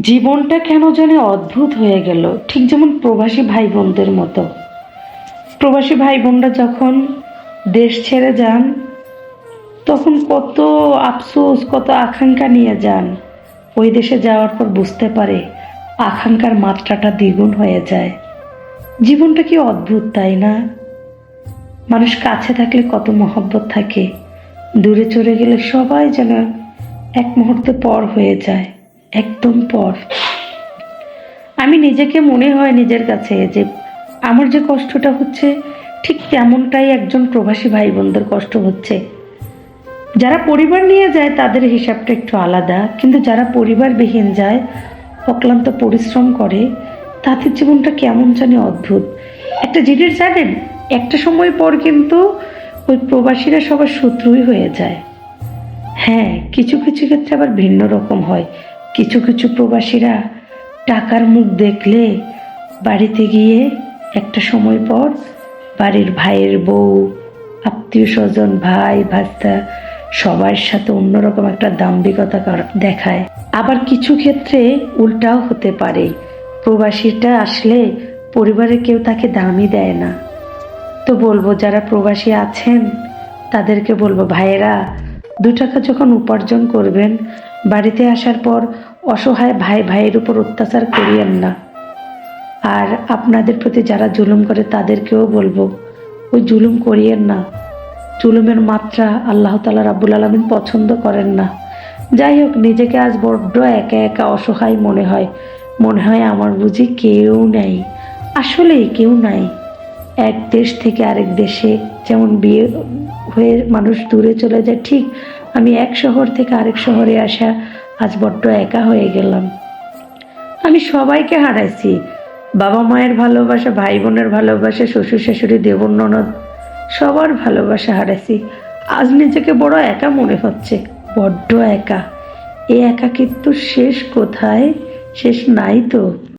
জীবনটা কেন জানি অদ্ভুত হয়ে গেল, ঠিক যেমন প্রবাসী ভাই বোনদের মতো। প্রবাসী ভাই বোনরা যখন দেশ ছেড়ে যান তখন কত আফসোস, কত আকাঙ্ক্ষা নিয়ে যান। ওই দেশে যাওয়ার পর বুঝতে পারে আকাঙ্ক্ষার মাত্রাটা দ্বিগুণ হয়ে যায়। জীবনটা কি অদ্ভুত, তাই না? মানুষ কাছে থাকলে কত মহব্বত থাকে, দূরে চলে গেলে সবাই যেন এক মুহূর্তে পর হয়ে যায়, একদম পর। আমি নিজেকে মনে হয় নিজের কাছে যে আমার যে কষ্টটা হচ্ছে ঠিক তেমনটাই একজন প্রবাসী ভাই বোনদের কষ্ট হচ্ছে। যারা পরিবার নিয়ে যায় তাদের হিসাবটা একটু আলাদা, কিন্তু যারা পরিবারবিহীন যায়, অক্লান্ত পরিশ্রম করে, তাদের জীবনটা কেমন জানি অদ্ভুত। একটা জিনিস জানেন, একটা সময় পর কিন্তু ওই প্রবাসীরা সবার শত্রুই হয়ে যায়। হ্যাঁ, কিছু কিছু ক্ষেত্রে আবার ভিন্ন রকম হয়। কিছু কিছু প্রবাসীরা টাকার মুখ দেখলে বাড়িতে গিয়ে একটা সময় পর বাড়ির ভাইয়ের বউ, আত্মীয় স্বজন, ভাই ভাস্তা সবার সাথে অন্যরকম একটা দাম্ভিকতা দেখায়। আবার কিছু ক্ষেত্রে উল্টাও হতে পারে, প্রবাসীটা আসলে পরিবারের কেউ তাকে দামই দেয় না। তো বলবো, যারা প্রবাসী আছেন তাদেরকে বলবো, ভাইয়েরা, 2 টাকা যখন উপার্জন করবেন, বাড়িতে আসার পর অসহায় ভাই ভাইয়ের উপর অত্যাচার করিয়েন না। আর আপনাদের প্রতি যারা জুলুম করে তাদেরকেও বলবো, ওই জুলুম করিয়েন না। জুলুমের মাত্রা আল্লাহ তাআলা রাব্বুল আলামিন পছন্দ করেন না। যাই হোক, নিজেকে আজ বড্ড একা একা অসহায় মনে হয়। মনে হয় আমার বুঝি কেউ নেই। আসলেই কেউ নাই। এক দেশ থেকে আরেক দেশে যেমন বিয়ে হয়ে মানুষ দূরে চলে যায়, ঠিক আমি এক শহর থেকে আরেক শহরে আসা আজ বড্ড একা হয়ে গেলাম। আমি সবাইকে হারাইছি, বাবা মায়ের ভালোবাসা, ভাই বোনের ভালোবাসা, শ্বশুর শাশুড়ি, দেবর ননদ, সবার ভালোবাসা হারাইছি। আজ নিজেকে বড় একা মনে হচ্ছে, বড্ড একা। এই একাকিত্ব শেষ কোথায়? শেষ নাই তো।